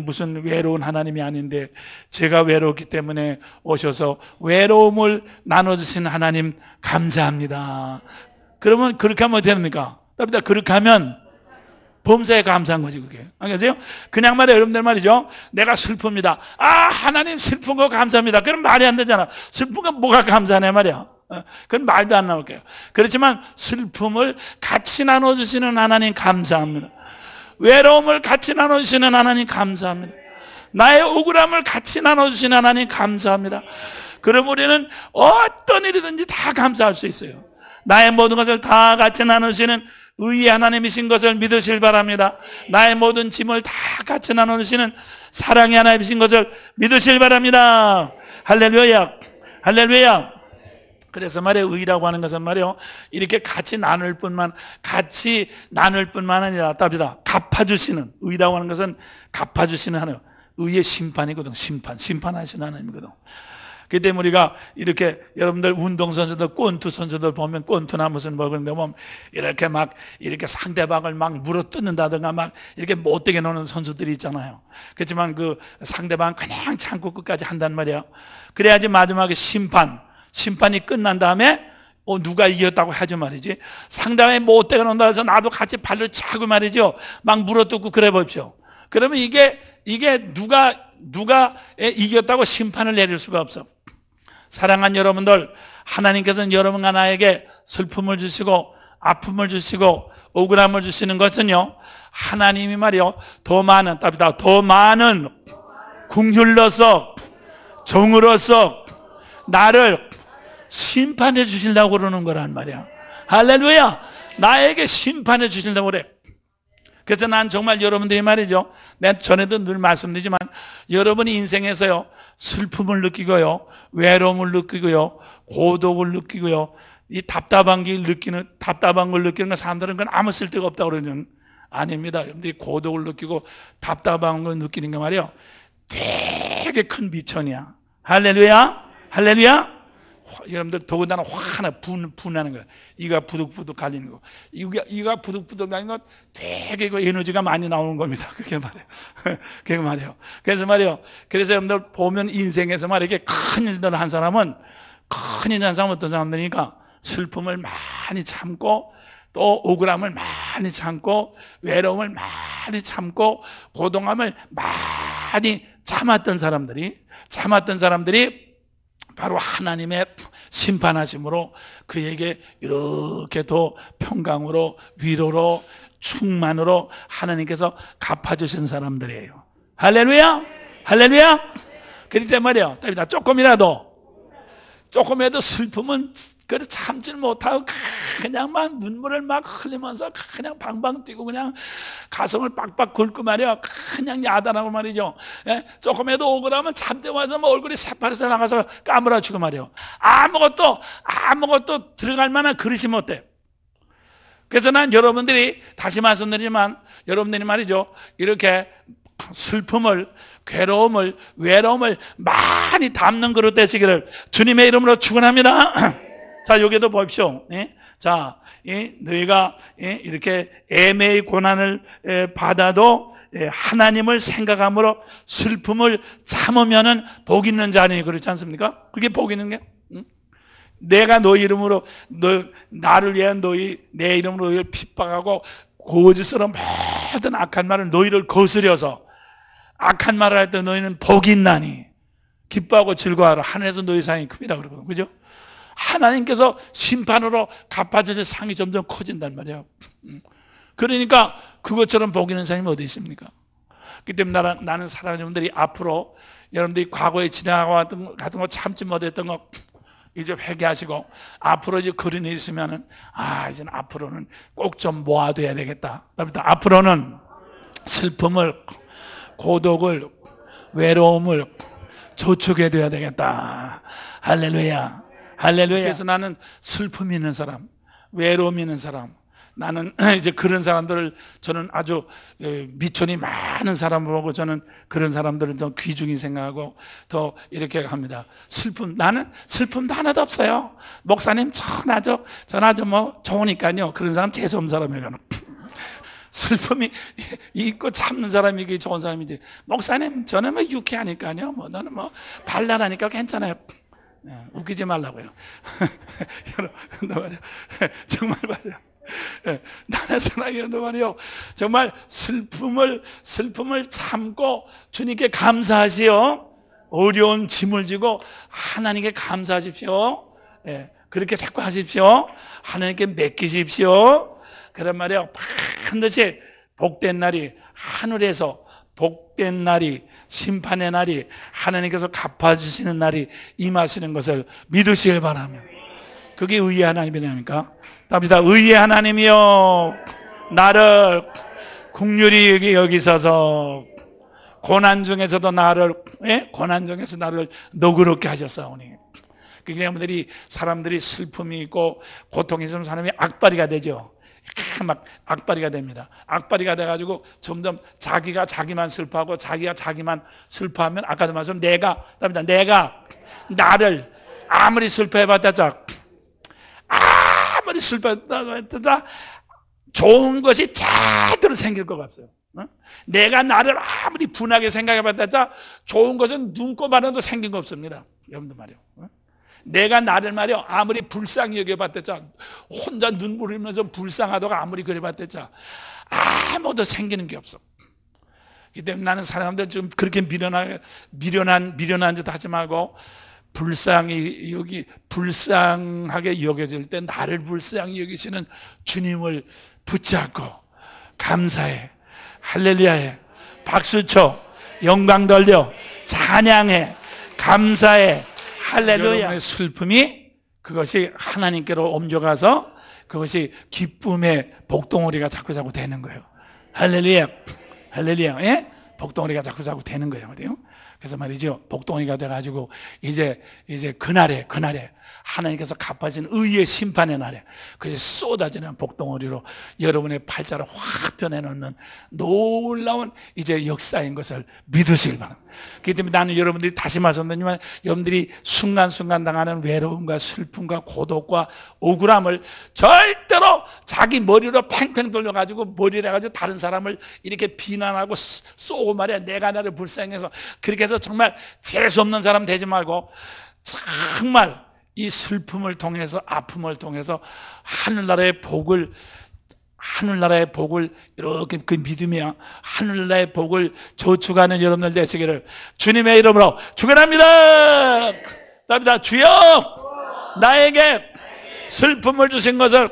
Speaker 2: 무슨 외로운 하나님이 아닌데 제가 외롭기 때문에 오셔서 외로움을 나눠주신 하나님 감사합니다. 그러면 그렇게 하면 어떻게 됩니까? 그렇게 하면 범사에 감사한 거지, 그게. 아세요? 그냥 말이에요, 여러분들 말이죠. 내가 슬픕니다. 하나님 슬픈 거 감사합니다. 그럼 말이 안 되잖아. 슬픈 건 뭐가 감사하네 말이야. 그건 말도 안 나올 거예요. 그렇지만 슬픔을 같이 나눠주시는 하나님 감사합니다. 외로움을 같이 나눠주시는 하나님 감사합니다. 나의 억울함을 같이 나눠주시는 하나님 감사합니다. 그럼 우리는 어떤 일이든지 다 감사할 수 있어요. 나의 모든 것을 다 같이 나누시는 의의 하나님이신 것을 믿으실 바랍니다. 나의 모든 짐을 다 같이 나누시는 사랑의 하나님이신 것을 믿으실 바랍니다. 할렐루야. 할렐루야. 그래서 말이에요, 의라고 하는 것은 말이에요, 이렇게 같이 나눌 뿐만 아니라 갚아주시는, 의라고 하는 것은 갚아주시는 하나님, 의의 심판이거든. 심판하시는 하나님이거든. 그 때문에 우리가 이렇게 여러분들 운동선수들, 권투 선수들 보면 권투나 무슨 먹는데 보면 이렇게 상대방을 물어 뜯는다든가 이렇게 못되게 노는 선수들이 있잖아요. 그렇지만 그 상대방 그냥 참고 끝까지 한단 말이에요. 그래야지 마지막에 심판이 끝난 다음에 누가 이겼다고 하죠 말이지. 상대방이 못되게 논다 해서 나도 같이 발로 차고 말이죠. 물어뜯고 그래 보십시오. 그러면 이게 누가 이겼다고 심판을 내릴 수가 없어. 사랑하는 여러분들, 하나님께서는 여러분과 나에게 슬픔을 주시고 아픔을 주시고 억울함을 주시는 것은요, 하나님이 말이요, 더 많은 긍휼로서 정으로서 나를 심판해 주시려고 그러는 거란 말이야. 할렐루야. 나에게 심판해 주시려고 그래. 그래서 난 정말 여러분들이 말이죠, 내가 전에도 늘 말씀드리지만 여러분이 인생에서요, 슬픔을 느끼고요, 외로움을 느끼고요, 고독을 느끼고요, 이 답답한 걸 느끼는 사람들은 그건 아무 쓸데가 없다고 그러는 아닙니다. 여러분들이 고독을 느끼고 답답한 걸 느끼는 게 말이에요, 되게 큰 비천이야. 할렐루야. 할렐루야. 여러분들 더군다나 화나 분하는 거야. 이가 부득부득 갈리는 거. 이가 부득부득 갈리는 건 되게 에너지가 많이 나오는 겁니다. 그게 말이에요. 그래서 여러분들 보면 인생에서 이렇게 큰 일들을 한 사람은 어떤 사람들이니까 슬픔을 많이 참고 또 억울함을 많이 참고 외로움을 많이 참고 고동함을 많이 참았던 사람들이 바로 하나님의 심판하심으로 그에게 이렇게 더 평강으로 위로로 충만으로 하나님께서 갚아주신 사람들이에요. 할렐루야! 할렐루야! 그렇기 때문에 말이에요. 다윗아, 조금이라도 슬픔은 그래 참질 못하고 그냥 막 눈물을 막 흘리면서 그냥 방방 뛰고 그냥 가슴을 빡빡 긁고 말이야. 그냥 야단하고 말이죠. 예? 조금이라도 억울하면 참되마자 얼굴이 새파래서 나가서 까무라치고 말이요. 아무것도 들어갈 만한 그릇이 못 돼. 그래서 난 여러분들이 다시 말씀드리지만 여러분들이 말이죠. 이렇게 슬픔을, 괴로움을, 외로움을 많이 담는 그릇 되시기를 주님의 이름으로 축원합니다. 자, 여기도 보십시오. 자, 너희가 이렇게 애매히 고난을 받아도 하나님을 생각함으로 슬픔을 참으면은 복 있는 자니, 그렇지 않습니까? 그게 복 있는 게. 내가 너희 이름으로 나를 위한 내 이름으로 너희를 핍박하고 거짓으로 모든 악한 말을 너희를 거스려서 악한 말을 할 때 너희는 복이 있나니 기뻐하고 즐거워하라. 하늘에서 너희 상이 큽니다. 그러거든요. 그죠? 하나님께서 심판으로 갚아주실 상이 점점 커진단 말이에요. 그러니까 그것처럼 복 있는 사람이 어디 있습니까? 그렇기 때문에 나는 사랑하는 여러분들이 앞으로 여러분들이 과거에 지나가고 같은 거 참지 못했던 거 이제 회개하시고 앞으로 이제 그런 일이 있으면은 이제 앞으로는 꼭 좀 모아둬야 되겠다. 앞으로는 슬픔을, 고독을, 외로움을 저축해둬야 되겠다. 할렐루야, 할렐루야. 그래서 나는 슬픔이 있는 사람, 외로움이 있는 사람, 나는 이제 그런 사람들을 저는 아주 미천이 많은 사람을 보고 저는 그런 사람들을 좀 귀중히 생각하고 더 이렇게 합니다. 나는 슬픔도 하나도 없어요. 목사님 전 아주 뭐 좋으니까요. 그런 사람 재수 없는 사람이에요. 슬픔이 있고 참는 사람이 이게 좋은 사람이지. 목사님 저는 뭐 유쾌하니까요. 뭐 너는 뭐 발랄하니까 괜찮아요. 웃기지 말라고요. 여러분, 정말 말이야. 나는 사랑해요 말이요. 정말 슬픔을 참고 주님께 감사하시오. 어려운 짐을 지고 하나님께 감사하십시오. 그렇게 자꾸 하십시오. 하나님께 맡기십시오. 그런 말이요. 반드시 복된 날이 하늘에서 복된 날이 심판의 날이 하나님께서 갚아주시는 날이 임하시는 것을 믿으시길 바랍니다. 그게 의의 하나님이 아닙니까? 답니다. 의의 하나님이여 나를 긍휼히 여기셔서 고난 중에서도 나를 너그럽게 하셨사오니. 그러니까 사람들이 슬픔이 있고 고통이 있으면 사람이 악바리가 되죠. 막 악바리가 됩니다. 악바리가 돼가지고 점점 자기가 자기만 슬퍼하고 자기가 자기만 슬퍼하면 아까도 말씀 내가 나를 아무리 슬퍼해봤자 좋은 것이 제대로 생길 것 없어요. 내가 나를 아무리 분하게 생각해봤자 좋은 것은 눈꼽아라도 생긴 거 없습니다. 여러분들 말이요. 내가 나를 말이요 아무리 불쌍히 여겨봤자 혼자 눈물 흘리면서 불쌍하다고 아무리 그래봤자 아무도 생기는 게 없어. 그렇기 때문에 나는 사람들 좀 그렇게 미련한 짓 하지 말고 불쌍하게 여겨질 때 나를 불쌍히 여기시는 주님을 붙잡고 감사해, 할렐루야해, 박수쳐, 영광 돌려, 찬양해, 감사해, 할렐루야. 여러분의 슬픔이 그것이 하나님께로 옮겨가서 그것이 기쁨의 복덩어리가 자꾸 되는 거예요. 할렐루야, 할렐루야. 예? 복덩어리가 자꾸 되는 거예요. 그래서 말이죠. 복덩이가 돼가지고 이제 그날에 하나님께서 갚아진 의의 심판의 날에 그게 쏟아지는 복덩어리로 여러분의 팔자를 확 변해놓는 놀라운 이제 역사인 것을 믿으시길 바랍니다. 그렇기 때문에 나는 여러분들이 다시 말씀드리지만 여러분들이 순간순간 당하는 외로움과 슬픔과 고독과 억울함을 절대로 자기 머리로 팽팽 돌려가지고 머리를 해가지고 다른 사람을 이렇게 비난하고 쏘고 말이야 내가 나를 불쌍해서 그렇게 해서 정말 재수없는 사람 되지 말고 정말 이 슬픔을 통해서 아픔을 통해서 하늘나라의 복을 하늘나라의 복을 이렇게 그 믿으며 하늘나라의 복을 저축하는 여러분들 되시기를 주님의 이름으로 축원합니다. 답니다. 주여 나에게 슬픔을 주신 것을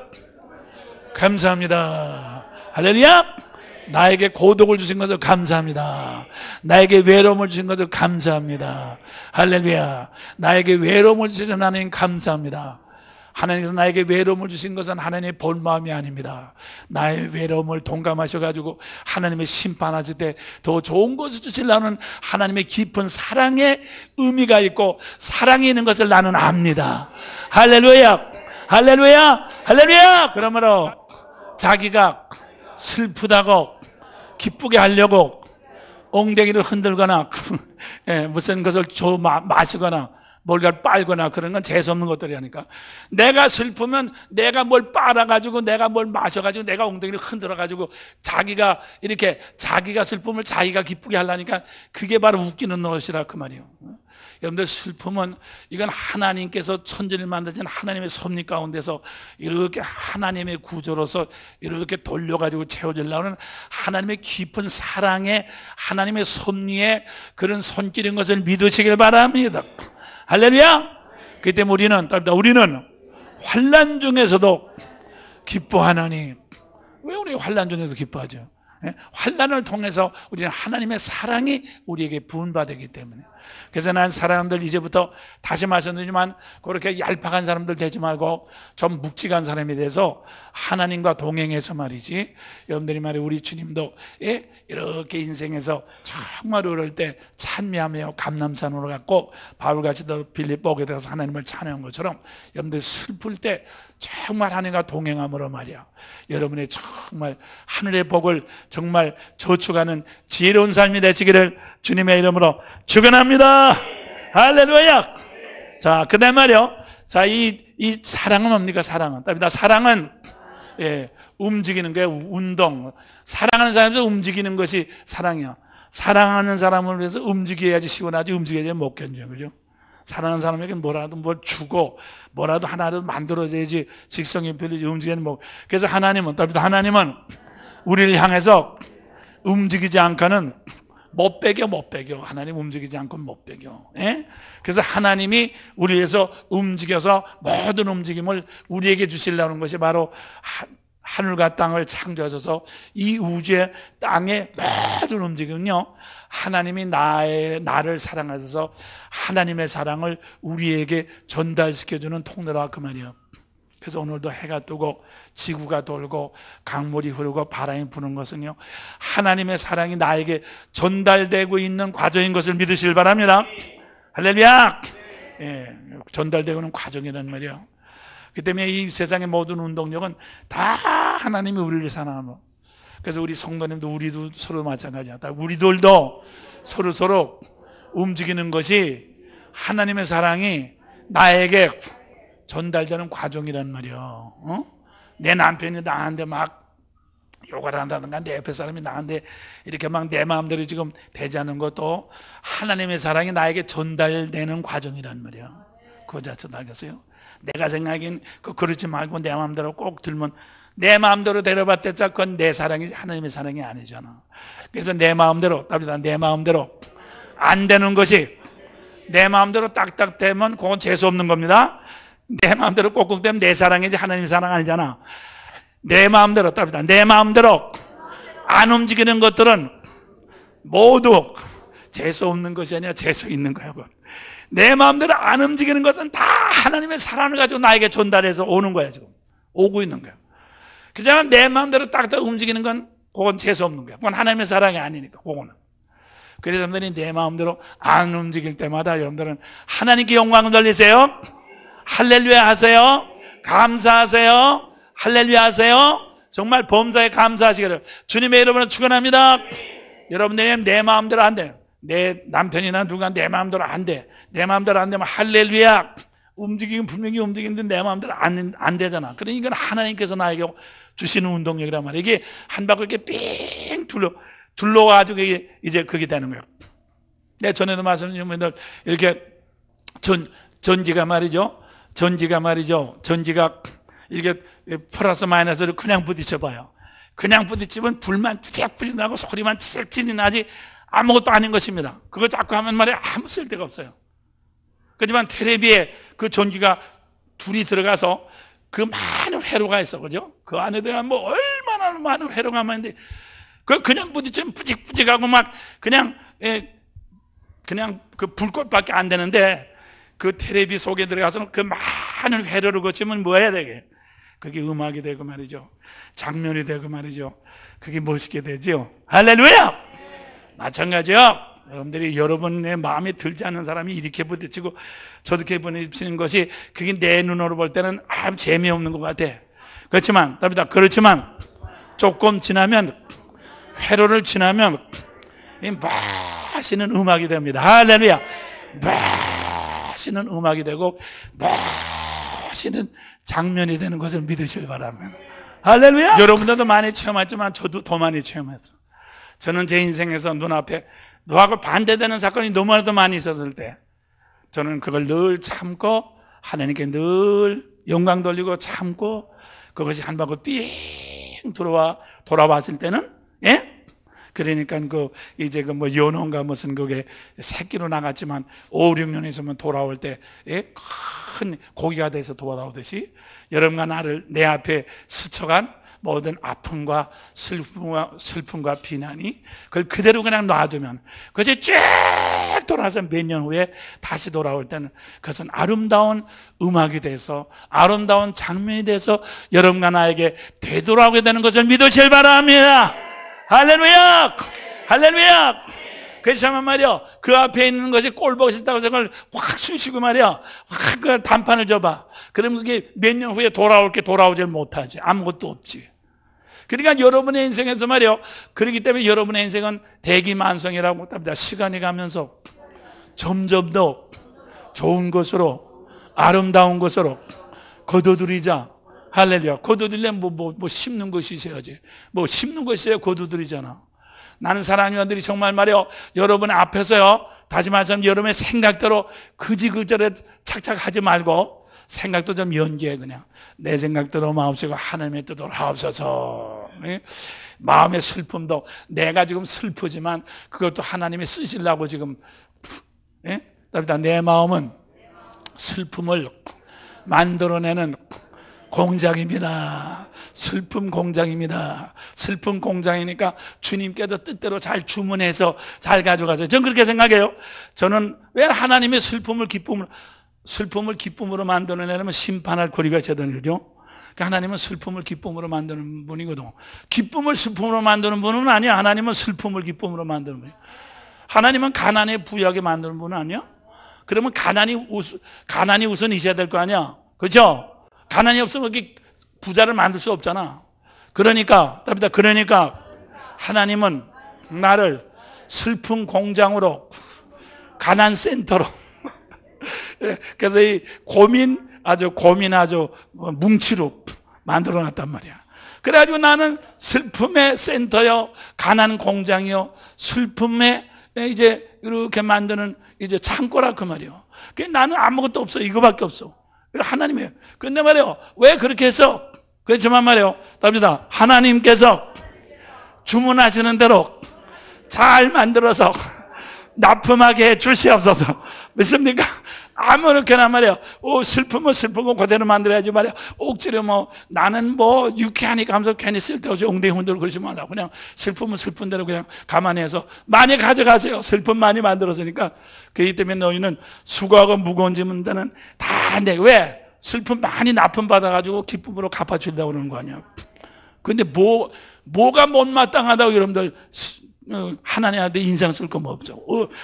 Speaker 2: 감사합니다. 할렐루야. 나에게 고독을 주신 것을 감사합니다. 나에게 외로움을 주신 것을 감사합니다. 할렐루야. 나에게 외로움을 주신 하나님 감사합니다. 하나님께서 나에게 외로움을 주신 것은 하나님의 본 마음이 아닙니다. 나의 외로움을 동감하셔가지고 하나님의 심판하실 때 더 좋은 것을 주시려는 하나님의 깊은 사랑의 의미가 있고 사랑이 있는 것을 나는 압니다. 할렐루야. 할렐루야. 할렐루야. 그러므로 자기가 슬프다고 기쁘게 하려고 엉덩이를 흔들거나 무슨 것을 마시거나 뭔가를 빨거나 그런 건 재수없는 것들이라니까. 내가 슬프면 내가 뭘 빨아가지고 내가 뭘 마셔가지고 내가 엉덩이를 흔들어가지고 자기가 이렇게 자기가 슬픔을 자기가 기쁘게 하려니까 그게 바로 웃기는 것이라 그 말이에요. 여러분들 슬픔은 이건 하나님께서 천지를 만드신 하나님의 섭리 가운데서 이렇게 하나님의 구조로서 이렇게 돌려가지고 채워지려는 하나님의 깊은 사랑에 하나님의 섭리에 그런 손길인 것을 믿으시길 바랍니다. 할렐루야. 그렇기 때문에 우리는 환난 중에서도 기뻐하나니. 왜 우리 환난 중에서 기뻐하죠? 환난을 통해서 우리는 하나님의 사랑이 우리에게 부은받기 때문에. 그래서 난 사람들 이제부터 다시 말씀드리지만 그렇게 얄팍한 사람들 되지 말고 좀 묵직한 사람이 돼서 하나님과 동행해서 말이지. 여러분들이 말이에요. 우리 주님도 이렇게 인생에서 정말 어려울 때 찬미하며 감람산으로 갔고 바울같이 빌립보에 들어가서 하나님을 찬양한 것처럼 여러분들 슬플 때 정말 하나님과 동행함으로 말이야. 여러분의 정말 하늘의 복을 정말 저축하는 지혜로운 삶이 되시기를 주님의 이름으로 축원합니다. 할렐루야. 자, 그다음 말이요. 자, 이 사랑은 뭡니까? 사랑은. 사랑은 움직이는 거예요. 운동. 사랑하는 사람에서 움직이는 것이 사랑이야. 사랑하는 사람을 위해서 움직여야지 시원하지 움직여야지 못 견뎌. 그죠? 사랑하는 사람에게 뭐라도 뭘 주고 뭐라도 하나라도 만들어야지 직성이 풀리지 움직이는 뭐. 그래서 하나님은 우리를 향해서 움직이지 않고는 못 배겨. 하나님 움직이지 않고 못 배겨. 그래서 하나님이 우리 위해서 움직여서 모든 움직임을 우리에게 주시려는 것이 바로 하늘과 땅을 창조하셔서 이 우주의 땅의 모든 움직임은요, 하나님이 나를 사랑하셔서 하나님의 사랑을 우리에게 전달시켜주는 통로라 그 말이에요. 그래서 오늘도 해가 뜨고 지구가 돌고 강물이 흐르고 바람이 부는 것은요, 하나님의 사랑이 나에게 전달되고 있는 과정인 것을 믿으시길 바랍니다. 할렐루야. 전달되고 있는 과정이란 말이에요. 그 때문에 이 세상의 모든 운동력은 다 하나님이 우리를 사랑하며, 그래서 우리 성도님도 우리도 서로 마찬가지야. 우리들도 서로 움직이는 것이 하나님의 사랑이 나에게 전달되는 과정이란 말이에요. 내 남편이 나한테 막 욕을 한다든가 내 옆에 사람이 나한테 이렇게 막 내 마음대로 지금 되지 않는 것도 하나님의 사랑이 나에게 전달되는 과정이란 말이에요. 그거 자체도 알겠어요? 내가 생각엔 그렇지 말고 내 마음대로 꼭 들면 내 마음대로 데려봤댔자 그건 내 사랑이 하나님의 사랑이 아니잖아. 그래서 내 마음대로 안 되는 것이 내 마음대로 딱딱 되면 그건 재수 없는 겁니다. 내 마음대로 꼭꼭 되면 내 사랑이지 하나님의 사랑 아니잖아. 내 마음대로 안 움직이는 것들은 모두 재수 없는 것이 아니라 재수 있는 거야. 내 마음대로 안 움직이는 것은 다 하나님의 사랑을 가지고 나에게 전달해서 오는 거야. 지금 오고 있는 거야. 그냥 내 마음대로 딱딱 움직이는 건 그건 재수 없는 거야. 그건 하나님의 사랑이 아니니까 그거는. 그래서 여러분들이 내 마음대로 안 움직일 때마다 여러분들은 하나님께 영광을 돌리세요. 할렐루야 하세요. 감사하세요. 할렐루야 하세요. 정말 범사에 감사하시기를 주님의 이름으로 축원합니다. 여러분들이 내 마음대로 안 돼. 내 남편이나 누가 내 마음대로 안 돼. 내 마음대로 안 되면 할렐루야. 움직이긴 분명히 움직이는데 내 마음대로 안 되잖아. 그러니까 이건 하나님께서 나에게 주시는 운동력이란 말이야. 이게 한 바퀴 이렇게 삥 둘러가지고 이제 그게 되는 거예요. 내 전에도 말씀드리면 이렇게 전지가 말이죠. 전지가 이렇게 플러스 마이너스를 그냥 부딪혀 봐요. 그냥 부딪히면 불만 푸직푸직 나고 소리만 찌직찌직 나지 아무것도 아닌 것입니다. 그거 자꾸 하면 말이야 아무 쓸데가 없어요. 그렇지만 텔레비에 그 전기가 둘이 들어가서 그 많은 회로가 있어, 그죠? 그 안에 들어가면 뭐 얼마나 많은 회로가 많은데 그냥 부딪히면 뿌직뿌직하고 막 그냥 그 불꽃밖에 안 되는데 그 텔레비 속에 들어가서는 그 많은 회로를 거치면 뭐 해야 되게? 그게 음악이 되고 말이죠. 장면이 되고 말이죠. 그게 멋있게 되죠. 할렐루야! 마찬가지요. 여러분들이 여러분의 마음에 들지 않는 사람이 이렇게 부딪히고 저렇게 부딪히는 것이 그게 내 눈으로 볼 때는 아무 재미없는 것 같아. 그렇지만 조금 지나면 회로를 지나면 맛있는 음악이 됩니다. 할렐루야. 맛있는 음악이 되고 맛있는 장면이 되는 것을 믿으시길 바랍니다. 할렐루야. 여러분들도 많이 체험했지만 저도 더 많이 체험했어요. 저는 제 인생에서 눈앞에 너하고 반대되는 사건이 너무나도 많이 있었을 때 저는 그걸 늘 참고 하나님께 늘 영광 돌리고 참고 그것이 한 바퀴 삥 돌아왔을 때는 그러니까 이제 뭐 연혼가 무슨 그게 새끼로 나갔지만 5, 6년 있으면 돌아올 때 큰 고기가 돼서 돌아오듯이 여러분과 나를 내 앞에 스쳐간 모든 아픔과 슬픔과 비난이 그걸 그대로 그냥 놔두면 그것이 쫙 돌아서 몇 년 후에 다시 돌아올 때는 그것은 아름다운 음악이 돼서 아름다운 장면이 돼서 여러분과 나에게 되돌아오게 되는 것을 믿으실 바랍니다. 할렐루야! 할렐루야! 그렇지만 말이야 그 앞에 있는 것이 꼴보기 싫다고 생각을 확 쑤시고 말이야 확 그 단판을 줘봐. 그러면 그게 몇 년 후에 돌아오질 못하지. 아무것도 없지. 그러니까 여러분의 인생에서 말이요 그렇기 때문에 여러분의 인생은 대기만성이라고 합니다. 시간이 가면서 점점 더 좋은 것으로 아름다운 것으로 거둬들이자. 할렐루야. 거둬들려면 뭐 심는 것이 있어야지. 뭐 심는 것이 있어야 거둬들이잖아. 나는 사랑하는 정말 말이요 여러분 앞에서요 다시 말하자면 여러분의 생각대로 그지그지를 착착하지 말고 생각도 좀 연기해. 그냥 내 생각대로 마음속에 하나님의 뜻으로 하옵소서. 마음의 슬픔도 내가 지금 슬프지만 그것도 하나님이 쓰시려고 지금 내 마음은 슬픔을 만들어내는 공장입니다. 슬픔 공장입니다. 슬픔 공장이니까 주님께서 뜻대로 잘 주문해서 잘 가져가세요. 저는 그렇게 생각해요. 저는 왜 하나님의 슬픔을 기쁨으로 만들어내려면 심판할 거리가 있어야 되는 거죠. 하나님은 슬픔을 기쁨으로 만드는 분이거든. 기쁨을 슬픔으로 만드는 분은 아니야. 하나님은 슬픔을 기쁨으로 만드는 분이야. 하나님은 가난에 부유하게 만드는 분은 아니야. 그러면 가난이 우선 있어야 될 거 아니야. 그렇죠? 가난이 없으면 부자를 만들 수 없잖아. 그러니까 하나님은 나를 슬픔 공장으로 가난 센터로 그래서 이 고민 아주 뭉치로 만들어 놨단 말이야. 그래가지고 나는 슬픔의 센터요, 가난 공장이요, 슬픔의 이제 이렇게 만드는 이제 창고라 그 말이요. 나는 아무것도 없어. 이거밖에 없어. 하나님이에요. 근데 말이요, 왜 그렇게 해서? 그렇지만 말이요, 답니다. 하나님께서 주문하시는 대로 잘 만들어서 납품하게 해 주시옵소서. 믿습니까? 아무렇게나 말이야. 슬픔은 슬프고 그대로 만들어야지 말이야. 억지로 나는 유쾌하니까 하면서 괜히 쓸데없이 엉덩이 흔들고 그러지 말라. 그냥 슬픔은 슬픈 대로 그냥 가만히 해서 많이 가져가세요. 슬픔 많이 만들었으니까. 그렇기 때문에 너희는 수고하고 무거운 짐은 자는 다 내고. 왜? 슬픔 많이 납품 받아가지고 기쁨으로 갚아주려고 그러는 거 아니야. 근데 뭐가 못마땅하다고 여러분들 하나님한테 인상 쓸 거 뭐 없죠.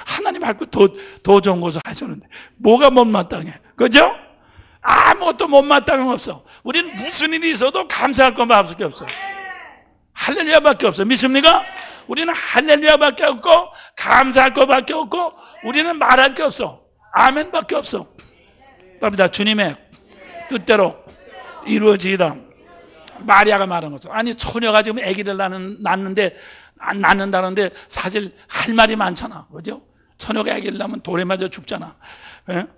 Speaker 2: 하나님 할 거 더 좋은 것을 하셨는데 뭐가 못마땅해? 그죠? 아무것도 못마땅한 거 없어. 우리는 무슨 일이 있어도 감사할 것밖에 없어요. 할렐루야밖에 없어요. 믿습니까? 우리는 할렐루야밖에 없고 감사할 것밖에 없고 우리는 말할 게 없어. 아멘밖에 없어. 답니다. 주님의 뜻대로 이루어지이다. 마리아가 말한 거죠. 아니 처녀가 지금 아기를 낳는다는데 사실 할 말이 많잖아. 그죠? 처녀가 아기를 낳으면 돌에 맞아 죽잖아.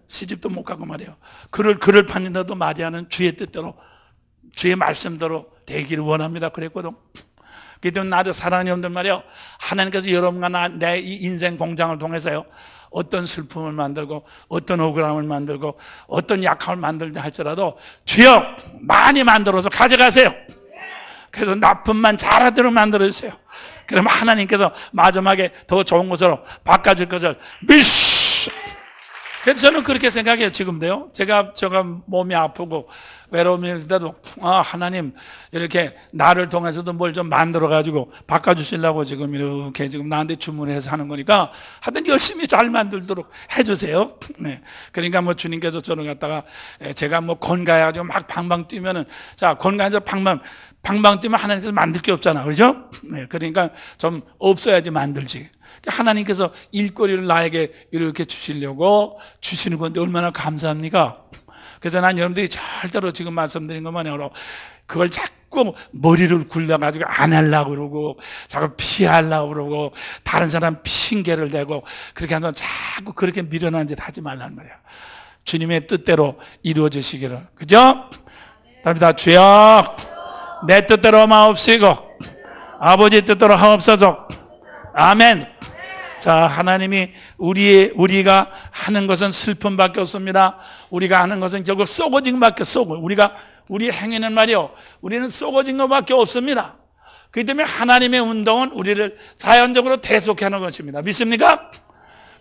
Speaker 2: 시집도 못 가고 말이에요. 그를 받는데도 마리아는 주의 뜻대로 주의 말씀대로 되기를 원합니다 그랬거든. 그렇기 때문에 나도 사랑하는 여러분들 말이요, 하나님께서 여러분과 내 이 인생 공장을 통해서요, 어떤 슬픔을 만들고 어떤 억울함을 만들고 어떤 약함을 만들다 할지라도 주여 많이 만들어서 가져가세요. 그래서 나쁨만 잘하도록 만들어주세요. 그러면 하나님께서 마지막에 더 좋은 것으로 바꿔줄 것을 믿으시오. 그래서 저는 그렇게 생각해요. 지금도요. 제가 몸이 아프고 외로움일 때도 하나님 이렇게 나를 통해서도 뭘 좀 만들어가지고 바꿔주시려고 지금 이렇게 지금 나한테 주문해서 하는 거니까 하여튼 열심히 잘 만들도록 해주세요. 네. 그러니까 뭐 주님께서 저를 갖다가 제가 뭐 건강해가지고 막 방방 뛰면은, 자, 건강해서 방방 뛰면 하나님께서 만들 게 없잖아. 그죠? 네. 그러니까 좀 없어야지 만들지. 하나님께서 일거리를 나에게 이렇게 주시려고 주시는 건데 얼마나 감사합니까? 그래서 난 여러분들이 절대로 지금 말씀드린 것만으로 그걸 자꾸 머리를 굴려가지고 안 하려고 그러고 자꾸 피하려고 그러고 다른 사람 핑계를 대고 그렇게 하면 자꾸 그렇게 미련한 짓 하지 말라는 거예요. 주님의 뜻대로 이루어지시기를. 그죠? 답니다. 주여 내 뜻대로 마옵시고 아버지 뜻대로 하옵소서. 아멘. 자, 하나님이 우리가 하는 것은 슬픔밖에 없습니다. 우리가 하는 것은 결국 썩어진 것밖에 우리 행위는 말이요, 우리는 썩어진 것밖에 없습니다. 그렇기 때문에 하나님의 운동은 우리를 자연적으로 대속하는 것입니다. 믿습니까?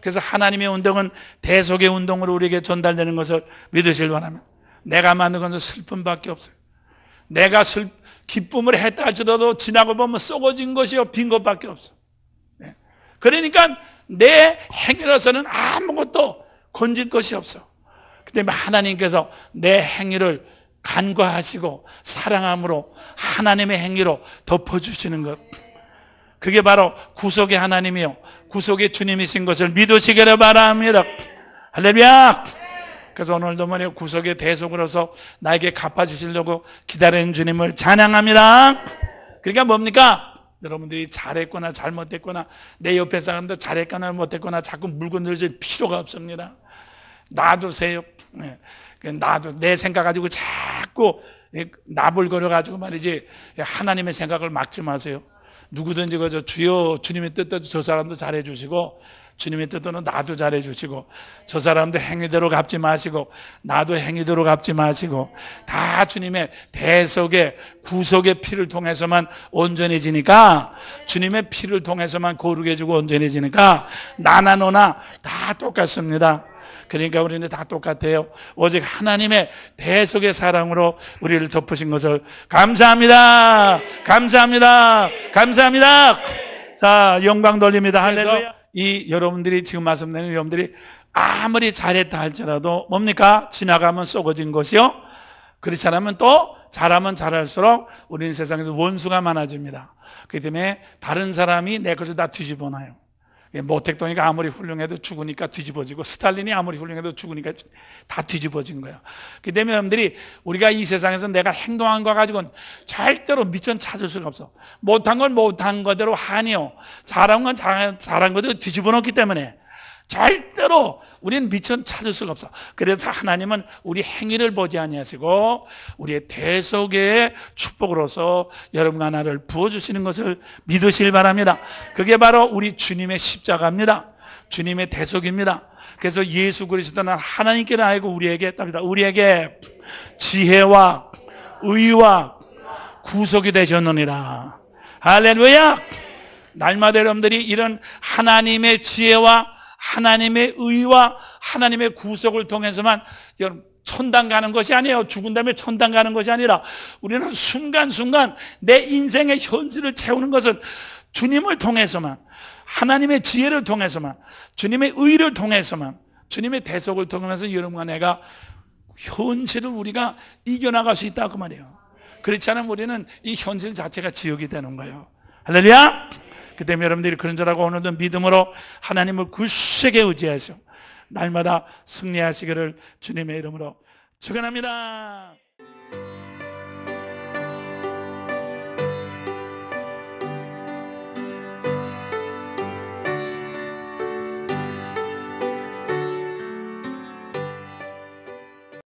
Speaker 2: 그래서 하나님의 운동은 대속의 운동으로 우리에게 전달되는 것을 믿으시길 바랍니다. 내가 만든 것은 슬픔밖에 없어요. 내가 기쁨을 했다 할지라도 지나고 보면 썩어진 것이요 빈 것밖에 없어. 그러니까 내 행위로서는 아무것도 건질 것이 없어. 그 때문에 하나님께서 내 행위를 간과하시고 사랑함으로 하나님의 행위로 덮어주시는 것, 그게 바로 구속의 하나님이요 구속의 주님이신 것을 믿으시기를 바랍니다. 할렐루야. 그래서 오늘도 말이요, 구속의 대속으로서 나에게 갚아주시려고 기다리는 주님을 찬양합니다. 그러니까 뭡니까? 여러분들이 잘했거나 잘못했거나 내 옆에 사람도 잘했거나 못했거나 자꾸 물고 늘어질 필요가 없습니다. 놔두세요. 내 생각 가지고 자꾸 나불거려 가지고 말이지 하나님의 생각을 막지 마세요. 누구든지 그저 주여 주님의 뜻대로 저 사람도 잘해 주시고 주님의 뜻대로 나도 잘해 주시고 저 사람도 행위대로 갚지 마시고 나도 행위대로 갚지 마시고 다 주님의 대속의 구속의 피를 통해서만 온전해지니까, 주님의 피를 통해서만 거룩해 지고 온전해지니까 나나 너나 다 똑같습니다. 그러니까 우리는 다 똑같아요. 오직 하나님의 대속의 사랑으로 우리를 덮으신 것을 감사합니다. 감사합니다. 감사합니다. 자, 영광 돌립니다. 할렐루야. 여러분들이 지금 말씀드리는 여러분들이 아무리 잘했다 할지라도 뭡니까? 지나가면 썩어진 것이요, 그렇지 않으면 또 잘하면 잘할수록 우리는 세상에서 원수가 많아집니다. 그렇기 때문에 다른 사람이 내 것을 다 뒤집어놔요. 모택동이가 아무리 훌륭해도 죽으니까 뒤집어지고, 스탈린이 아무리 훌륭해도 죽으니까 다 뒤집어진 거예요. 그렇기 때문에 여러분들이 우리가 이 세상에서 내가 행동한 거 가지고는 절대로 미천 찾을 수가 없어. 못한 건 못한 거대로 하니요, 잘한 건 잘한 거대로 뒤집어 놓기 때문에 절대로 우리는 미천 찾을 수가 없어. 그래서 하나님은 우리 행위를 보지 아니하시고 우리의 대속의 축복으로서 여러분과 나를 부어주시는 것을 믿으시길 바랍니다. 그게 바로 우리 주님의 십자가입니다. 주님의 대속입니다. 그래서 예수 그리스도는 하나님께는 아니고 우리에게 지혜와 의와 구속이 되셨느니라. 할렐루야. 날마다 여러분들이 이런 하나님의 지혜와 하나님의 의와 하나님의 구속을 통해서만 여러분 천당 가는 것이 아니에요. 죽은 다음에 천당 가는 것이 아니라 우리는 순간순간 내 인생의 현실을 채우는 것은 주님을 통해서만, 하나님의 지혜를 통해서만, 주님의 의를 통해서만, 주님의 대속을 통해서 여러분과 내가 현실을 우리가 이겨나갈 수 있다 그 말이에요. 그렇지 않으면 우리는 이 현실 자체가 지옥이 되는 거예요. 할렐루야. 그 때문에 여러분들이 그런 줄 알고 오늘도 믿음으로 하나님을 굳세게 의지해서 날마다 승리하시기를 주님의 이름으로 축원합니다.